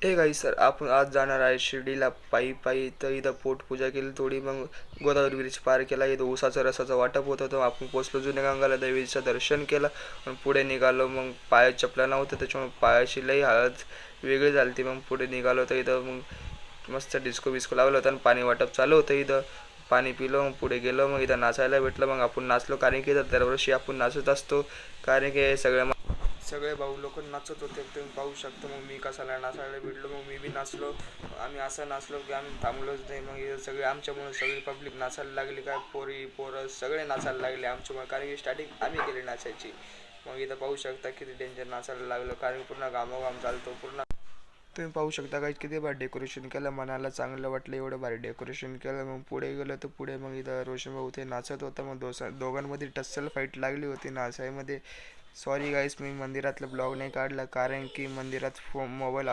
Hey guys sir आपण आज जाणार आहे शिर्डीला पायी पायी. तर इथं पोटपूजा केली थोडी, मग गोदावरी ब्रिज पार केला. इथं ऊसाचं रसाचं वाटप होत होतं. आपण पोचलो जुन्या गंगाला, देवीचं दर्शन केलं आणि पुढे निघालो. मग पायात चपला नव्हतं त्याच्यामुळे पायाची लई हालत वेगळी झाली ती. मग पुढे निघालो तर इथं मग मस्त डिस्को बिस्को लावलं होतं आणि पाणी वाटप चालू होतं इथं. पाणी पिलं, मग पुढे गेलो. मग इथं नाचायला भेटलं. मग आपण नाचलो, कारण की इथं दरवर्षी आपण नाचत असतो. कारण की सगळे भाऊ लोक नाचत होते, तुम्ही पाहू शकता. मग मी कसाला नाचायला भेटलो, मग मी बी नाचलो. आम्ही असं नाचलो की आम्ही थांबलोच नाही. मग इथं सगळे आमच्यामुळे सगळी पब्लिक नाचायला लागली, काय पोरी पोरं सगळे नाचायला लागले आमच्यामुळे, कारण की स्टार्टिंग आम्ही केली नाचायची. मग इथं पाहू शकता किती डेंजर नाचायला लागलं, कारण पूर्ण घामोघाम चालतो पूर्ण. तुम्ही पाहू शकता काय किती भारी डेकोरेशन केलं, मनाला चांगलं वाटलं, एवढं भारी डेकोरेशन केलं. मग पुढे गेलो तर पुढे मग इथं रोशन भाऊ ते नाचत होता. मग दोघांमध्ये टस्सल फाईट लागली होती नाचायमध्ये. सॉरी गाईस, मी मंदिरातलं ब्लॉग नाही काढला, कारण की मंदिरात मोबाईल